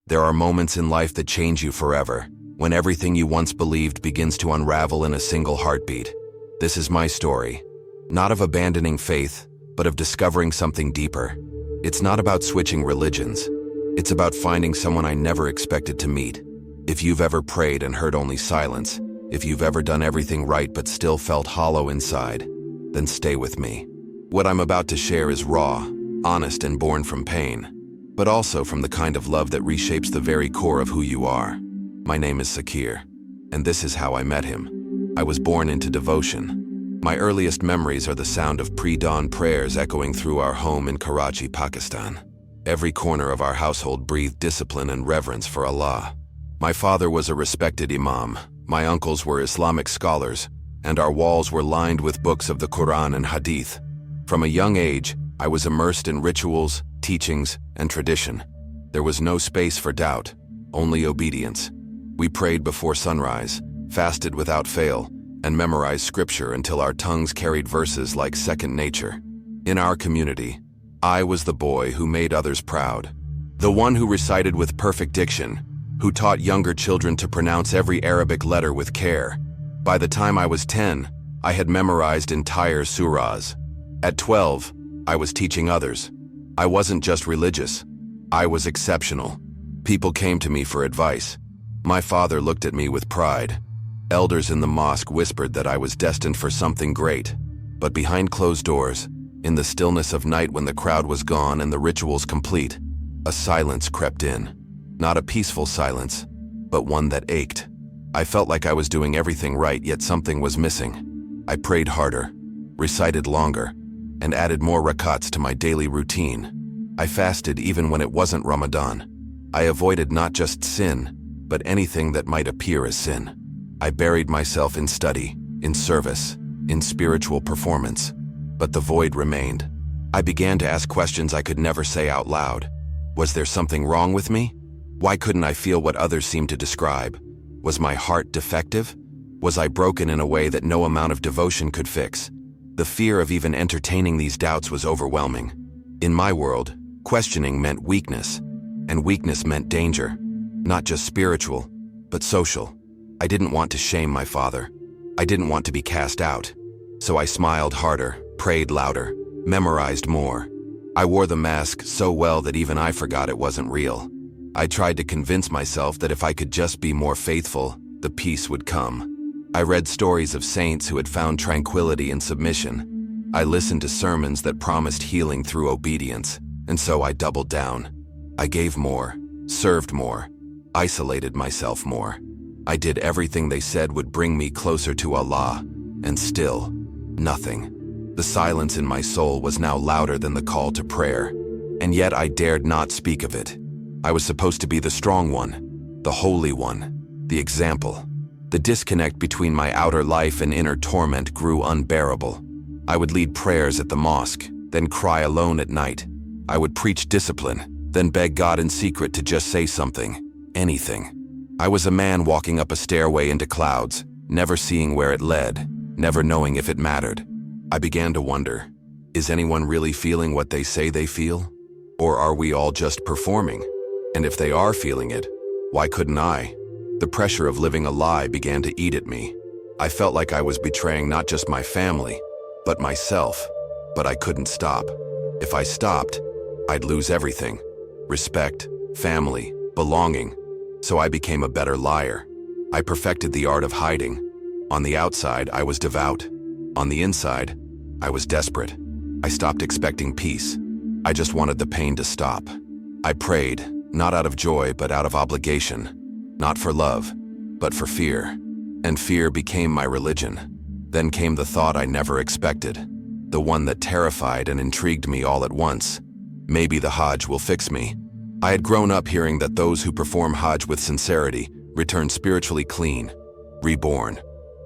There are moments in life that change you forever, when everything you once believed begins to unravel in a single heartbeat. This is my story. Not of abandoning faith, but of discovering something deeper. It's not about switching religions. It's about finding someone I never expected to meet. If you've ever prayed and heard only silence, if you've ever done everything right but still felt hollow inside, then stay with me. What I'm about to share is raw, honest, and born from pain, but also from the kind of love that reshapes the very core of who you are. My name is Sakir, and this is how I met him. I was born into devotion. My earliest memories are the sound of pre-dawn prayers echoing through our home in Karachi, Pakistan. Every corner of our household breathed discipline and reverence for Allah. My father was a respected imam, my uncles were Islamic scholars, and our walls were lined with books of the Quran and Hadith. From a young age, I was immersed in rituals, teachings, and tradition. There was no space for doubt, only obedience. We prayed before sunrise, fasted without fail, and memorized scripture until our tongues carried verses like second nature. In our community, I was the boy who made others proud, the one who recited with perfect diction, who taught younger children to pronounce every Arabic letter with care. By the time I was 10, I had memorized entire surahs. At 12, I was teaching others. I wasn't just religious, I was exceptional. People came to me for advice. My father looked at me with pride. Elders in the mosque whispered that I was destined for something great. But behind closed doors, in the stillness of night when the crowd was gone and the rituals complete, a silence crept in. Not a peaceful silence, but one that ached. I felt like I was doing everything right, yet something was missing. I prayed harder, recited longer, and added more rakats to my daily routine. I fasted even when it wasn't Ramadan. I avoided not just sin, but anything that might appear as sin. I buried myself in study, in service, in spiritual performance. But the void remained. I began to ask questions I could never say out loud. Was there something wrong with me? Why couldn't I feel what others seemed to describe? Was my heart defective? Was I broken in a way that no amount of devotion could fix? The fear of even entertaining these doubts was overwhelming. In my world, questioning meant weakness, and weakness meant danger. Not just spiritual, but social. I didn't want to shame my father. I didn't want to be cast out. So I smiled harder, prayed louder, memorized more. I wore the mask so well that even I forgot it wasn't real. I tried to convince myself that if I could just be more faithful, the peace would come. I read stories of saints who had found tranquility in submission. I listened to sermons that promised healing through obedience, and so I doubled down. I gave more, served more, isolated myself more. I did everything they said would bring me closer to Allah, and still, nothing. The silence in my soul was now louder than the call to prayer, and yet I dared not speak of it. I was supposed to be the strong one, the holy one, the example. The disconnect between my outer life and inner torment grew unbearable. I would lead prayers at the mosque, then cry alone at night. I would preach discipline, then beg God in secret to just say something, anything. I was a man walking up a stairway into clouds, never seeing where it led, never knowing if it mattered. I began to wonder, is anyone really feeling what they say they feel? Or are we all just performing? And if they are feeling it, why couldn't I? The pressure of living a lie began to eat at me. I felt like I was betraying not just my family, but myself. But I couldn't stop. If I stopped, I'd lose everything. Respect, family, belonging. So I became a better liar. I perfected the art of hiding. On the outside, I was devout. On the inside, I was desperate. I stopped expecting peace. I just wanted the pain to stop. I prayed, not out of joy, but out of obligation. Not for love, but for fear. And fear became my religion. Then came the thought I never expected, the one that terrified and intrigued me all at once. Maybe the Hajj will fix me. I had grown up hearing that those who perform Hajj with sincerity return spiritually clean, reborn.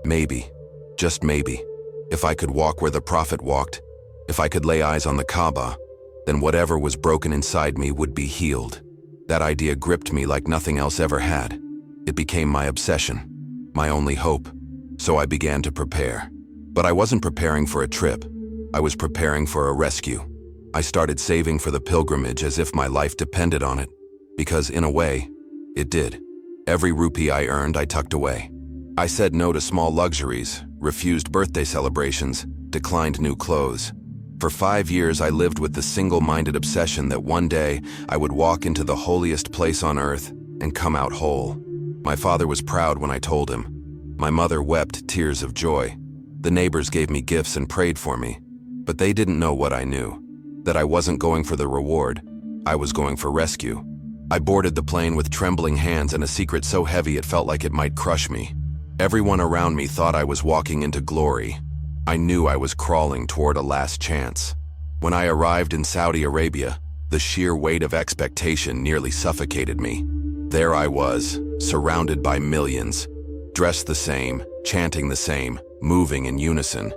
Maybe, just maybe, if I could walk where the Prophet walked, if I could lay eyes on the Kaaba, then whatever was broken inside me would be healed. That idea gripped me like nothing else ever had. It became my obsession, my only hope. So I began to prepare. But I wasn't preparing for a trip. I was preparing for a rescue. I started saving for the pilgrimage as if my life depended on it. Because in a way, It did. Every rupee I earned, I tucked away. I said no to small luxuries, refused birthday celebrations, declined new clothes. For 5 years, I lived with the single-minded obsession that one day I would walk into the holiest place on earth and come out whole. My father was proud when I told him. My mother wept tears of joy. The neighbors gave me gifts and prayed for me. But they didn't know what I knew. That I wasn't going for the reward. I was going for rescue. I boarded the plane with trembling hands and a secret so heavy it felt like it might crush me. Everyone around me thought I was walking into glory. I knew I was crawling toward a last chance. When I arrived in Saudi Arabia, the sheer weight of expectation nearly suffocated me. There I was, surrounded by millions, dressed the same, chanting the same, moving in unison.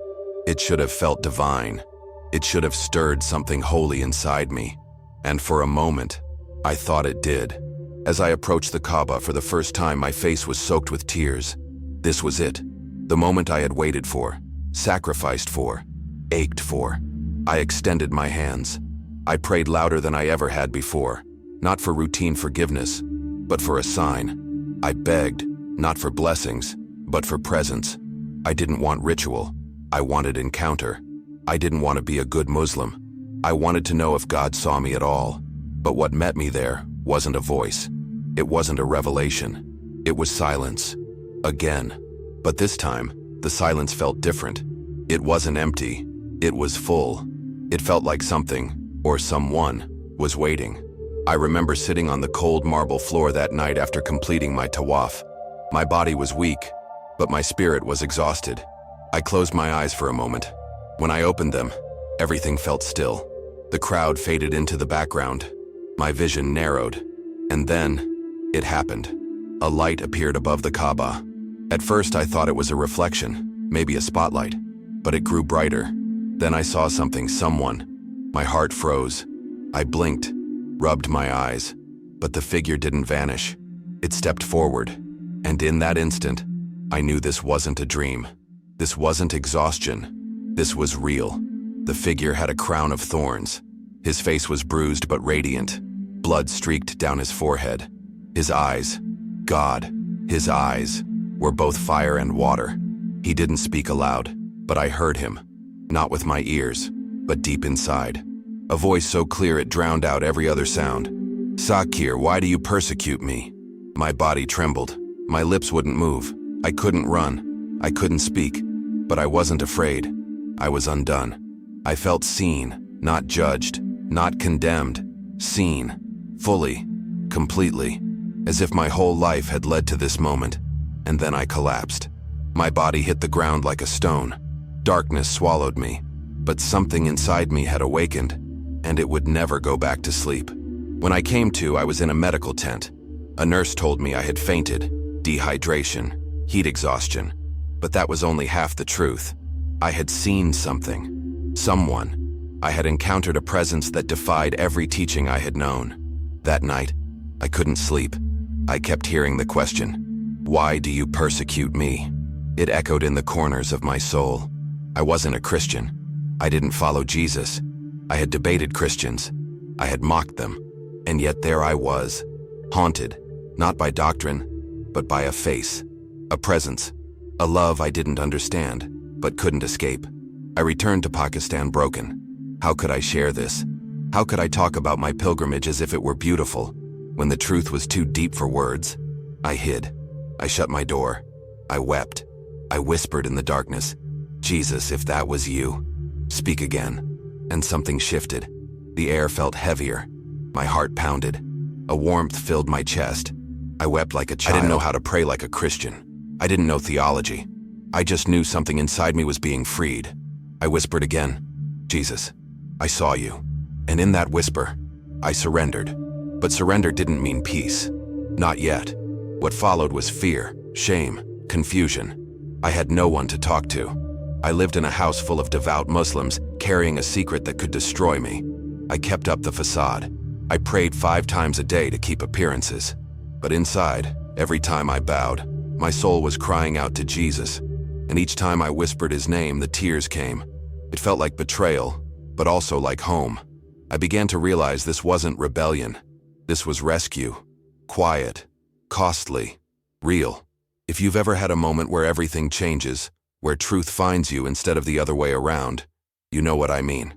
It should have felt divine. It should have stirred something holy inside me. And for a moment, I thought it did. As I approached the Kaaba for the first time, my face was soaked with tears. This was it, the moment I had waited for, sacrificed for, ached for. I extended my hands. I prayed louder than I ever had before, not for routine forgiveness, but for a sign. I begged, not for blessings, but for presence. I didn't want ritual. I wanted encounter. I didn't want to be a good Muslim. I wanted to know if God saw me at all. But what met me there wasn't a voice. It wasn't a revelation. It was silence. Again. But this time, the silence felt different. It wasn't empty. It was full. It felt like something, or someone, was waiting. I remember sitting on the cold marble floor that night after completing my tawaf. My body was weak, but my spirit was exhausted. I closed my eyes for a moment. When I opened them, everything felt still. The crowd faded into the background. My vision narrowed. And then, it happened. A light appeared above the Kaaba. At first, I thought it was a reflection, maybe a spotlight. But it grew brighter. Then I saw something, someone. My heart froze. I blinked, rubbed my eyes. But the figure didn't vanish. It stepped forward. And in that instant, I knew this wasn't a dream. This wasn't exhaustion. This was real. The figure had a crown of thorns. His face was bruised but radiant. Blood streaked down his forehead. His eyes, God, his eyes, were both fire and water. He didn't speak aloud, but I heard him. Not with my ears, but deep inside. A voice so clear it drowned out every other sound. "Sakir, why do you persecute me?" My body trembled. My lips wouldn't move. I couldn't run. I couldn't speak. But I wasn't afraid. I was undone. I felt seen, not judged, not condemned. Seen. Fully. Completely. As if my whole life had led to this moment. And then I collapsed. My body hit the ground like a stone. Darkness swallowed me. But something inside me had awakened, and it would never go back to sleep. When I came to, I was in a medical tent. A nurse told me I had fainted, dehydration, heat exhaustion. But that was only half the truth. I had seen something. Someone. I had encountered a presence that defied every teaching I had known. That night, I couldn't sleep. I kept hearing the question, "Why do you persecute me?" It echoed in the corners of my soul. I wasn't a Christian. I didn't follow Jesus. I had debated Christians. I had mocked them. And yet there I was, haunted, not by doctrine, but by a face, a presence, a love I didn't understand, but couldn't escape. I returned to Pakistan broken. How could I share this? How could I talk about my pilgrimage as if it were beautiful, when the truth was too deep for words? I hid. I shut my door. I wept. I whispered in the darkness, "Jesus, if that was you, speak again." And something shifted. The air felt heavier. My heart pounded. A warmth filled my chest. I wept like a child. I didn't know how to pray like a Christian. I didn't know theology. I just knew something inside me was being freed. I whispered again, "Jesus, I saw you." And in that whisper, I surrendered. But surrender didn't mean peace. Not yet. What followed was fear, shame, confusion. I had no one to talk to. I lived in a house full of devout Muslims, carrying a secret that could destroy me. I kept up the facade. I prayed 5 times a day to keep appearances. But inside, every time I bowed, my soul was crying out to Jesus. And each time I whispered his name, the tears came. It felt like betrayal, but also like home. I began to realize this wasn't rebellion. This was rescue. Quiet, costly, real. If you've ever had a moment where everything changes, where truth finds you instead of the other way around, you know what I mean.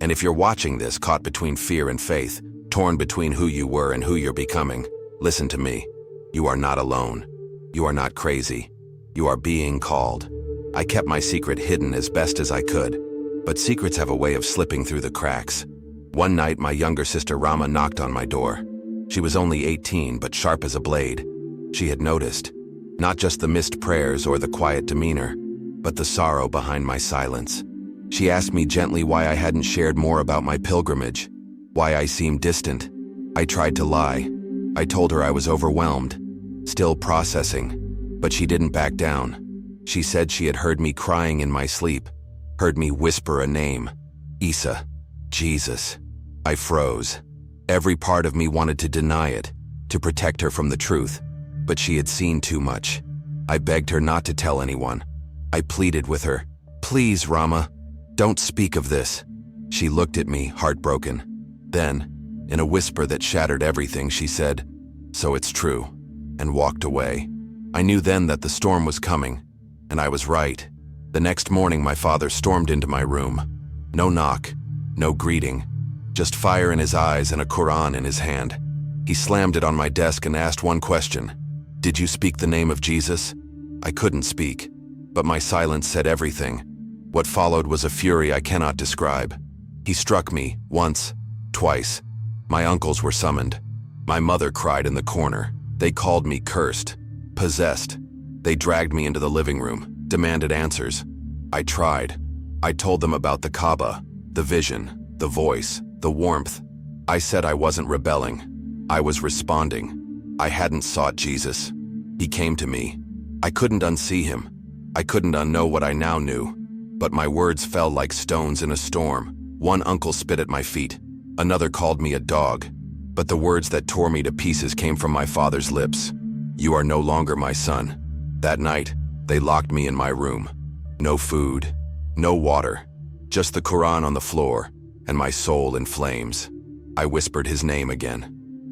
And if you're watching this caught between fear and faith, torn between who you were and who you're becoming, listen to me. You are not alone. You are not crazy. You are being called. I kept my secret hidden as best as I could, but secrets have a way of slipping through the cracks. One night, my younger sister Rama knocked on my door. She was only 18, but sharp as a blade. She had noticed, not just the missed prayers or the quiet demeanor, but the sorrow behind my silence. She asked me gently why I hadn't shared more about my pilgrimage, why I seemed distant. I tried to lie. I told her I was overwhelmed, still processing, but she didn't back down. She said she had heard me crying in my sleep, heard me whisper a name, Isa, Jesus. I froze. Every part of me wanted to deny it, to protect her from the truth, but she had seen too much. I begged her not to tell anyone. I pleaded with her, "Please, Rama, don't speak of this." She looked at me, heartbroken. Then, in a whisper that shattered everything, she said, "So it's true," and walked away. I knew then that the storm was coming, and I was right. The next morning, my father stormed into my room. No knock, no greeting, just fire in his eyes and a Quran in his hand. He slammed it on my desk and asked one question. "Did you speak the name of Jesus?" I couldn't speak, but my silence said everything. What followed was a fury I cannot describe. He struck me once, twice. My uncles were summoned. My mother cried in the corner. They called me cursed, possessed. They dragged me into the living room, demanded answers. I tried. I told them about the Kaaba, the vision, the voice, the warmth. I said I wasn't rebelling. I was responding. I hadn't sought Jesus. He came to me. I couldn't unsee him. I couldn't unknow what I now knew. But my words fell like stones in a storm. One uncle spit at my feet. Another called me a dog. But the words that tore me to pieces came from my father's lips. "You are no longer my son." That night, they locked me in my room. No food, no water, just the Quran on the floor, and my soul in flames. I whispered his name again,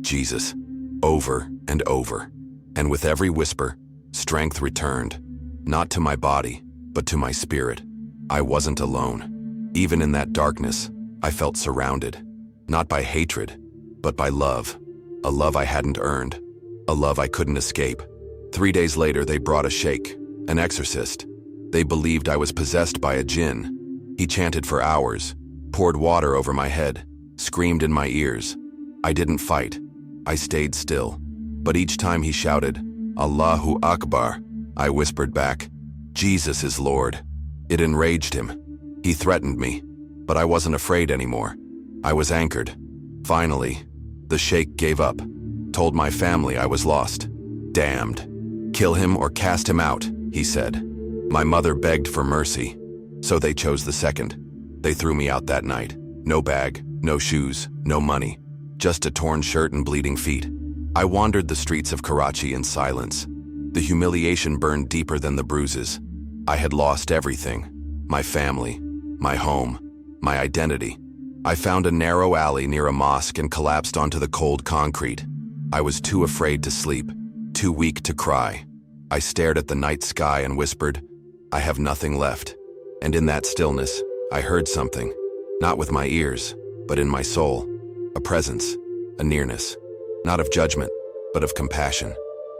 Jesus, over and over. And with every whisper, strength returned, not to my body, but to my spirit. I wasn't alone. Even in that darkness, I felt surrounded, not by hatred, but by love. A love I hadn't earned, a love I couldn't escape. 3 days later, they brought a sheikh, an exorcist. They believed I was possessed by a jinn. He chanted for hours, poured water over my head, screamed in my ears. I didn't fight. I stayed still. But each time he shouted, "Allahu Akbar," I whispered back, "Jesus is Lord." It enraged him. He threatened me, but I wasn't afraid anymore. I was anchored. Finally, the sheikh gave up, told my family I was lost. Damned. "Kill him or cast him out," he said. My mother begged for mercy, so they chose the second. They threw me out that night. No bag, no shoes, no money, just a torn shirt and bleeding feet. I wandered the streets of Karachi in silence. The humiliation burned deeper than the bruises. I had lost everything. My family, my home, my identity. I found a narrow alley near a mosque and collapsed onto the cold concrete. I was too afraid to sleep, too weak to cry. I stared at the night sky and whispered, "I have nothing left." And in that stillness, I heard something, not with my ears, but in my soul. A presence, a nearness, not of judgment, but of compassion.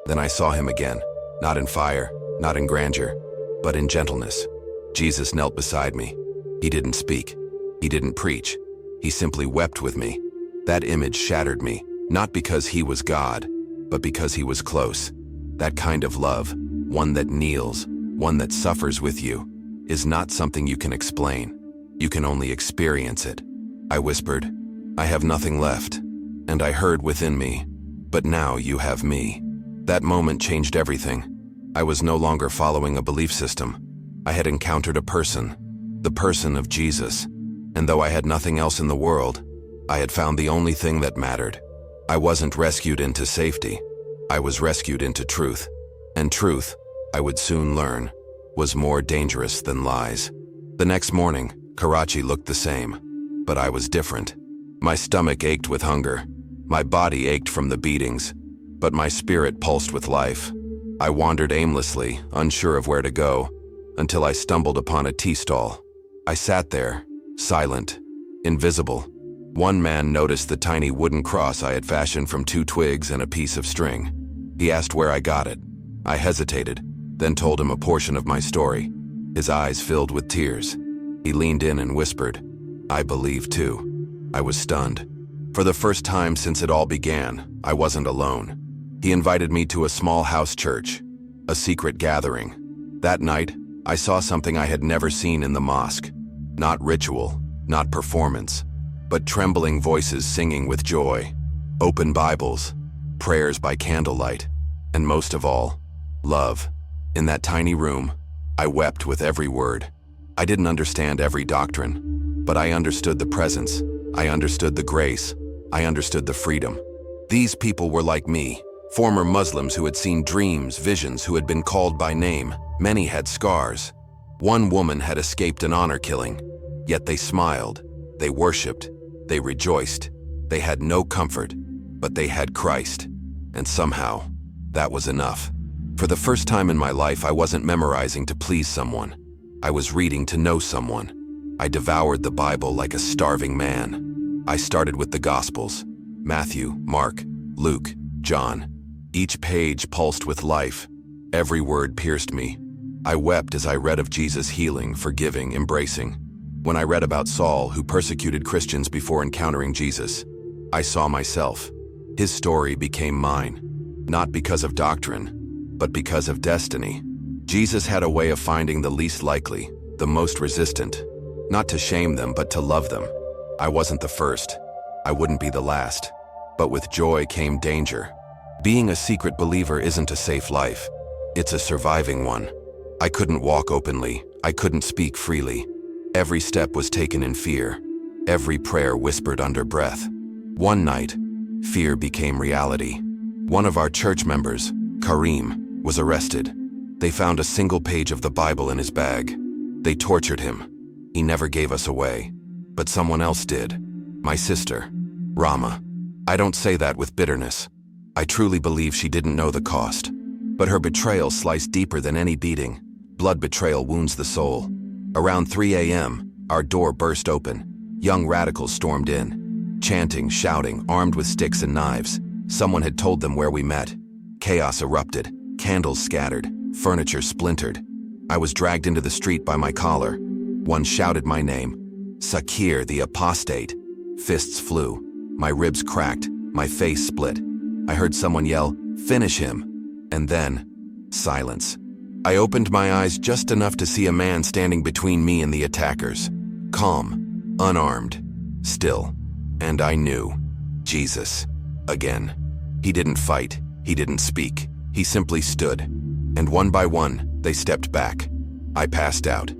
Then I saw him again, not in fire, not in grandeur, but in gentleness. Jesus knelt beside me. He didn't speak. He didn't preach. He simply wept with me. That image shattered me, not because he was God, but because he was close. That kind of love, one that kneels, one that suffers with you, is not something you can explain. You can only experience it. I whispered, "I have nothing left." And I heard within me, "But now you have me." That moment changed everything. I was no longer following a belief system. I had encountered a person, the person of Jesus. And though I had nothing else in the world, I had found the only thing that mattered. I wasn't rescued into safety. I was rescued into truth. And truth, I would soon learn, was more dangerous than lies. The next morning, Karachi looked the same, but I was different. My stomach ached with hunger. My body ached from the beatings. but my spirit pulsed with life. I wandered aimlessly, unsure of where to go, until I stumbled upon a tea stall. I sat there, silent, invisible. One man noticed the tiny wooden cross I had fashioned from 2 twigs and a piece of string. He asked where I got it. I hesitated, then told him a portion of my story. His eyes filled with tears. He leaned in and whispered, "I believe too." I was stunned. For the first time since it all began, I wasn't alone. He invited me to a small house church, a secret gathering. That night, I saw something I had never seen in the mosque. Not ritual, not performance, but trembling voices singing with joy, open Bibles, prayers by candlelight, and most of all, love. In that tiny room, I wept with every word. I didn't understand every doctrine, but I understood the presence, I understood the grace, I understood the freedom. These people were like me, former Muslims who had seen dreams, visions, who had been called by name. Many had scars. One woman had escaped an honor killing, yet they smiled, they worshipped, they rejoiced. They had no comfort, but they had Christ. And somehow, that was enough. For the first time in my life, I wasn't memorizing to please someone. I was reading to know someone. I devoured the Bible like a starving man. I started with the Gospels: Matthew, Mark, Luke, John. Each page pulsed with life. Every word pierced me. I wept as I read of Jesus healing, forgiving, embracing. When I read about Saul, who persecuted Christians before encountering Jesus, I saw myself. His story became mine, not because of doctrine, but because of destiny. Jesus had a way of finding the least likely, the most resistant, not to shame them, but to love them. I wasn't the first. I wouldn't be the last. But with joy came danger. Being a secret believer isn't a safe life. It's a surviving one. I couldn't walk openly. I couldn't speak freely. Every step was taken in fear. Every prayer whispered under breath. One night, fear became reality. One of our church members, Karim, was arrested. They found a single page of the Bible in his bag. They tortured him. He never gave us away, but someone else did. My sister, Rama. I don't say that with bitterness. I truly believe she didn't know the cost. But her betrayal sliced deeper than any beating. Blood betrayal wounds the soul. Around 3 a.m., our door burst open. Young radicals stormed in, chanting, shouting, armed with sticks and knives. Someone had told them where we met. Chaos erupted, candles scattered, furniture splintered. I was dragged into the street by my collar. One shouted my name, Sakir the apostate. Fists flew. My ribs cracked. My face split. I heard someone yell, "Finish him!" And then, silence. I opened my eyes just enough to see a man standing between me and the attackers. Calm, unarmed, still. And I knew. Jesus. Again. He didn't fight. He didn't speak. He simply stood. And one by one, they stepped back. I passed out.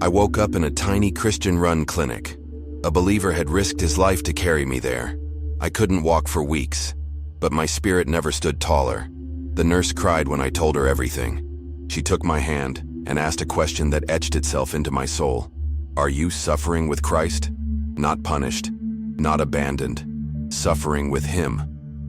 I woke up in a tiny Christian-run clinic. A believer had risked his life to carry me there. I couldn't walk for weeks, but my spirit never stood taller. The nurse cried when I told her everything. She took my hand and asked a question that etched itself into my soul. Are you suffering with Christ? Not punished, not abandoned, suffering with Him.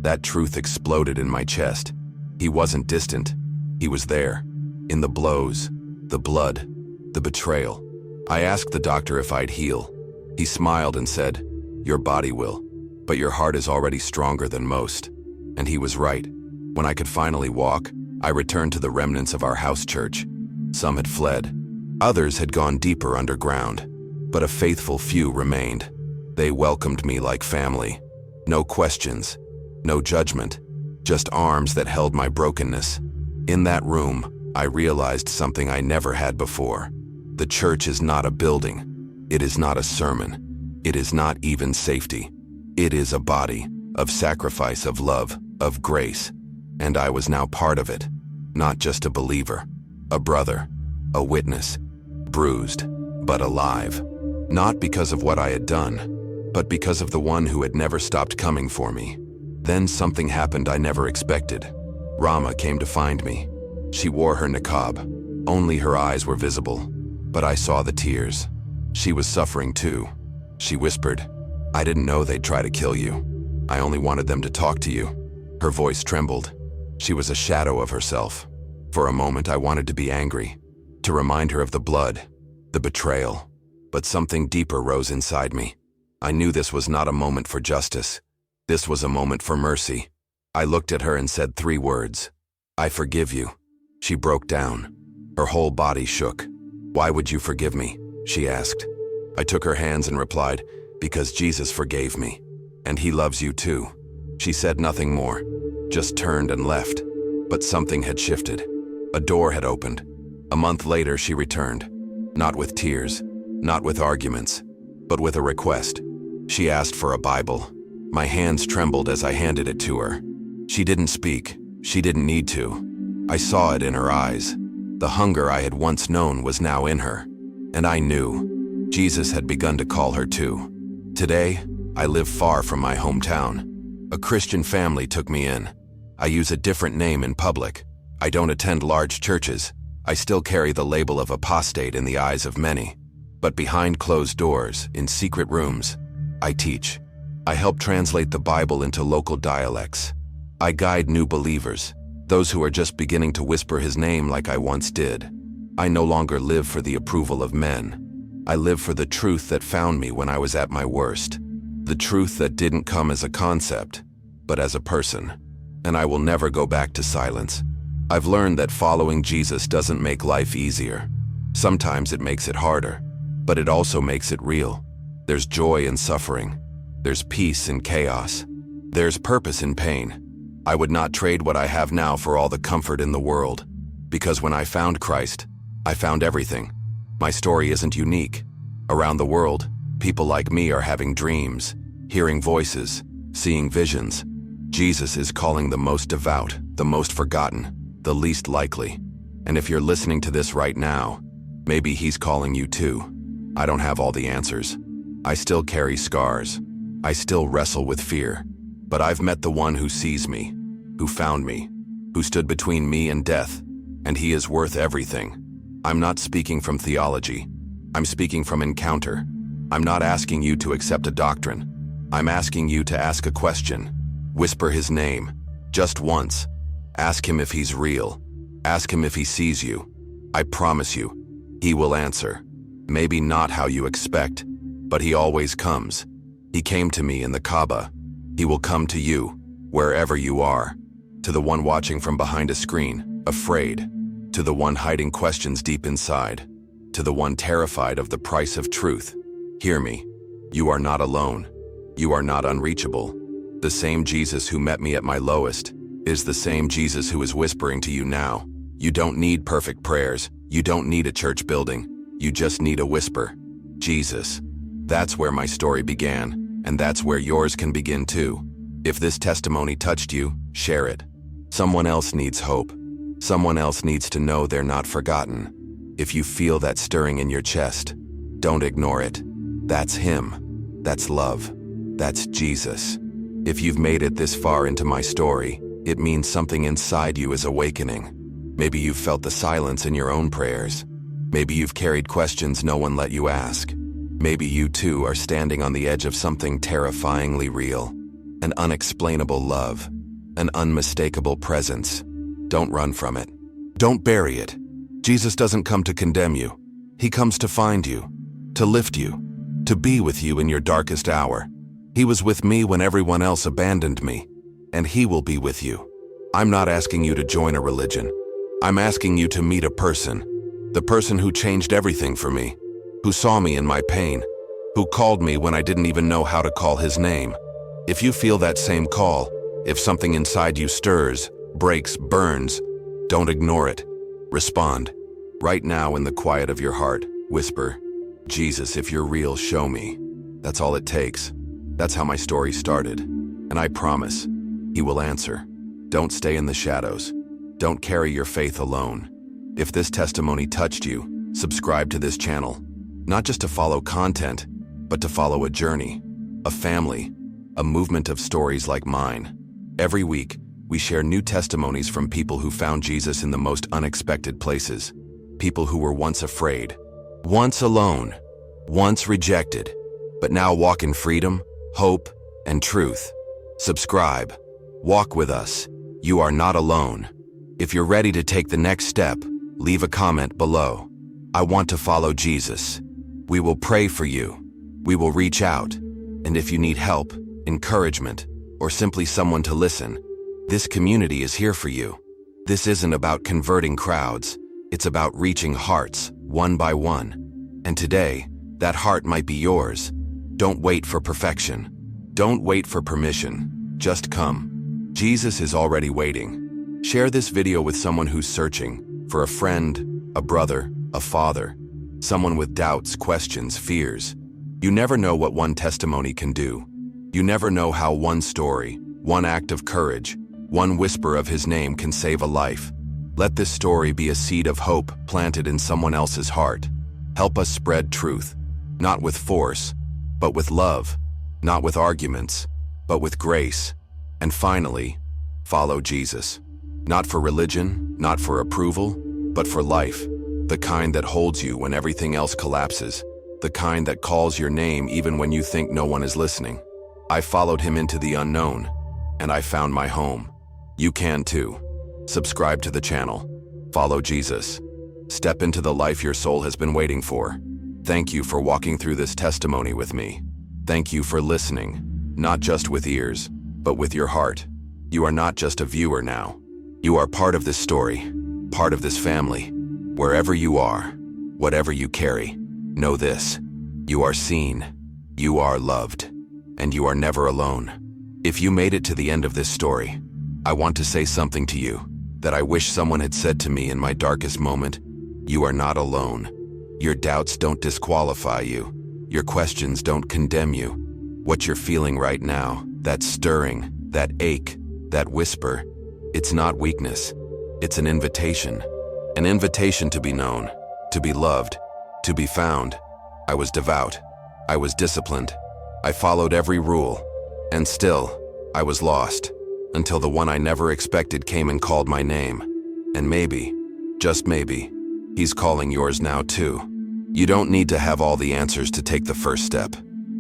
That truth exploded in my chest. He wasn't distant. He was there, in the blows, the blood, the betrayal. I asked the doctor if I'd heal. He smiled and said, "Your body will, but your heart is already stronger than most." And he was right. When I could finally walk, I returned to the remnants of our house church. Some had fled. Others had gone deeper underground. But a faithful few remained. They welcomed me like family. No questions, no judgment, just arms that held my brokenness. In that room, I realized something I never had before. The church is not a building. It is not a sermon. It is not even safety. It is a body of sacrifice, of love, of grace. And I was now part of it. Not just a believer, a brother, a witness, bruised, but alive. Not because of what I had done, but because of the one who had never stopped coming for me. Then something happened I never expected. Rama came to find me. She wore her niqab. Only her eyes were visible, but I saw the tears. She was suffering too. She whispered, "I didn't know they'd try to kill you. I only wanted them to talk to you." Her voice trembled. She was a shadow of herself. For a moment, I wanted to be angry, to remind her of the blood, the betrayal. But something deeper rose inside me. I knew this was not a moment for justice. This was a moment for mercy. I looked at her and said 3 words. "I forgive you." She broke down. Her whole body shook. "Why would you forgive me?" she asked. I took her hands and replied, "Because Jesus forgave me. And he loves you too." She said nothing more, just turned and left. But something had shifted. A door had opened. A month later, she returned. Not with tears, not with arguments, but with a request. She asked for a Bible. My hands trembled as I handed it to her. She didn't speak. She didn't need to. I saw it in her eyes. The hunger I had once known was now in her. And I knew Jesus had begun to call her too. Today, I live far from my hometown. A Christian family took me in. I use a different name in public. I don't attend large churches. I still carry the label of apostate in the eyes of many. But behind closed doors, in secret rooms, I teach. I help translate the Bible into local dialects. I guide new believers, those who are just beginning to whisper his name like I once did. I no longer live for the approval of men. I live for the truth that found me when I was at my worst. The truth that didn't come as a concept, but as a person. And I will never go back to silence. I've learned that following Jesus doesn't make life easier. Sometimes it makes it harder, but it also makes it real. There's joy in suffering. There's peace in chaos. There's purpose in pain. I would not trade what I have now for all the comfort in the world. Because when I found Christ, I found everything. My story isn't unique. Around the world, people like me are having dreams, hearing voices, seeing visions. Jesus is calling the most devout, the most forgotten, the least likely. And if you're listening to this right now, maybe he's calling you too. I don't have all the answers. I still carry scars. I still wrestle with fear. But I've met the one who sees me, who found me, who stood between me and death, and he is worth everything. I'm not speaking from theology. I'm speaking from encounter. I'm not asking you to accept a doctrine. I'm asking you to ask a question. Whisper his name, just once. Ask him if he's real. Ask him if he sees you. I promise you, he will answer. Maybe not how you expect, but he always comes. He came to me in the Kaaba. He will come to you, wherever you are. To the one watching from behind a screen, afraid. To the one hiding questions deep inside. To the one terrified of the price of truth. Hear me. You are not alone. You are not unreachable. The same Jesus who met me at my lowest is the same Jesus who is whispering to you now. You don't need perfect prayers. You don't need a church building. You just need a whisper. Jesus. That's where my story began, and that's where yours can begin too. If this testimony touched you, share it. Someone else needs hope. Someone else needs to know they're not forgotten. If you feel that stirring in your chest, don't ignore it. That's him. That's love. That's Jesus. If you've made it this far into my story, it means something inside you is awakening. Maybe you've felt the silence in your own prayers. Maybe you've carried questions no one let you ask. Maybe you too are standing on the edge of something terrifyingly real. An unexplainable love. An unmistakable presence. Don't run from it. Don't bury it. Jesus doesn't come to condemn you. He comes to find you, to lift you, to be with you in your darkest hour. He was with me when everyone else abandoned me, and he will be with you. I'm not asking you to join a religion. I'm asking you to meet a person, the person who changed everything for me, who saw me in my pain, who called me when I didn't even know how to call his name. If you feel that same call, if something inside you stirs, breaks, burns, don't ignore it. Respond. Right now in the quiet of your heart, whisper, Jesus, if you're real, show me. That's all it takes. That's how my story started. And I promise, he will answer. Don't stay in the shadows. Don't carry your faith alone. If this testimony touched you, subscribe to this channel. Not just to follow content, but to follow a journey, a family, a movement of stories like mine. Every week, we share new testimonies from people who found Jesus in the most unexpected places. People who were once afraid, once alone, once rejected, but now walk in freedom, hope, and truth. Subscribe. Walk with us. You are not alone. If you're ready to take the next step, leave a comment below. I want to follow Jesus. We will pray for you. We will reach out. And if you need help, encouragement, or simply someone to listen, this community is here for you. This isn't about converting crowds. It's about reaching hearts, one by one. And today, that heart might be yours. Don't wait for perfection. Don't wait for permission. Just come. Jesus is already waiting. Share this video with someone who's searching for a friend, a brother, a father, someone with doubts, questions, fears. You never know what one testimony can do. You never know how one story, one act of courage, one whisper of his name can save a life. Let this story be a seed of hope planted in someone else's heart. Help us spread truth, not with force, but with love, not with arguments, but with grace. And finally, follow Jesus. Not for religion, not for approval, but for life. The kind that holds you when everything else collapses. The kind that calls your name even when you think no one is listening. I followed him into the unknown, and I found my home. You can too. Subscribe to the channel. Follow Jesus. Step into the life your soul has been waiting for. Thank you for walking through this testimony with me. Thank you for listening, not just with ears, but with your heart. You are not just a viewer now. You are part of this story, part of this family. Wherever you are, whatever you carry, know this: you are seen, you are loved, and you are never alone. If you made it to the end of this story, I want to say something to you that I wish someone had said to me in my darkest moment. You are not alone. Your doubts don't disqualify you. Your questions don't condemn you. What you're feeling right now, that stirring, that ache, that whisper, it's not weakness. It's an invitation. An invitation to be known, to be loved, to be found. I was devout. I was disciplined. I followed every rule. And still, I was lost. Until the one I never expected came and called my name. And maybe, just maybe, he's calling yours now too. You don't need to have all the answers to take the first step.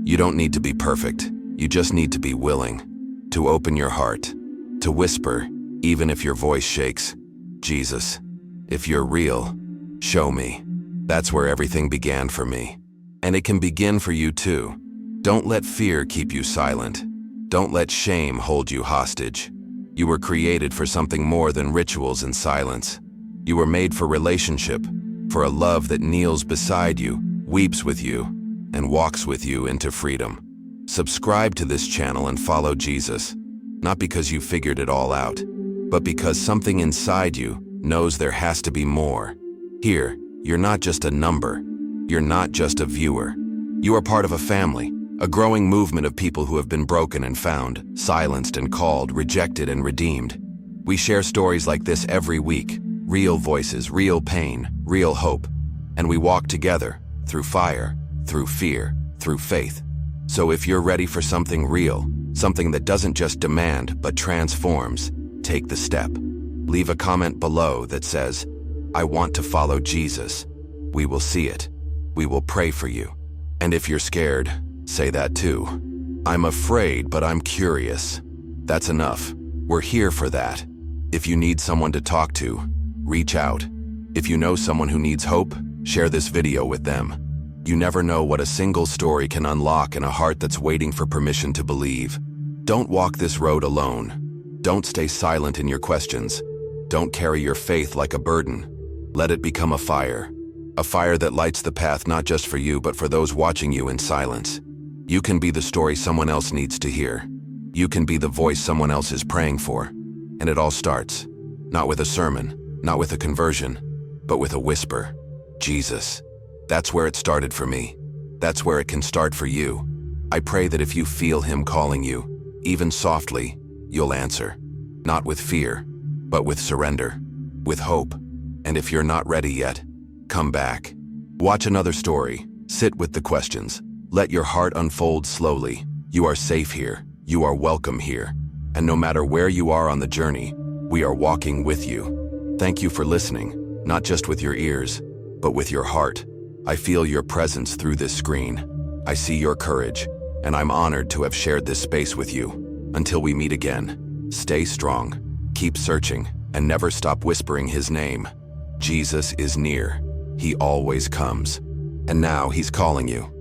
You don't need to be perfect. You just need to be willing. To open your heart. To whisper, even if your voice shakes, Jesus, if you're real, show me. That's where everything began for me. And it can begin for you too. Don't let fear keep you silent. Don't let shame hold you hostage. You were created for something more than rituals and silence. You were made for relationship, for a love that kneels beside you, weeps with you, and walks with you into freedom. Subscribe to this channel and follow Jesus, not because you figured it all out, but because something inside you knows there has to be more. Here, you're not just a number. You're not just a viewer. You are part of a family. A growing movement of people who have been broken and found, silenced and called, rejected and redeemed. We share stories like this every week, real voices, real pain, real hope, and we walk together, through fire, through fear, through faith. So if you're ready for something real, something that doesn't just demand but transforms, take the step. Leave a comment below that says, I want to follow Jesus. We will see it. We will pray for you. And if you're scared, say that too. I'm afraid, but I'm curious. That's enough. We're here for that. If you need someone to talk to, reach out. If you know someone who needs hope, share this video with them. You never know what a single story can unlock in a heart that's waiting for permission to believe. Don't walk this road alone. Don't stay silent in your questions. Don't carry your faith like a burden. Let it become a fire that lights the path not just for you but for those watching you in silence. You can be the story someone else needs to hear. You can be the voice someone else is praying for. And it all starts, not with a sermon, not with a conversion, but with a whisper. Jesus. That's where it started for me. That's where it can start for you. I pray that if you feel him calling you, even softly, you'll answer. Not with fear, but with surrender, with hope. And if you're not ready yet, come back. Watch another story. Sit with the questions. Let your heart unfold slowly. You are safe here. You are welcome here. And no matter where you are on the journey, we are walking with you. Thank you for listening, not just with your ears, but with your heart. I feel your presence through this screen. I see your courage, and I'm honored to have shared this space with you. Until we meet again, stay strong, Keep searching and never stop whispering his name. Jesus is near. He always comes. And now he's calling you.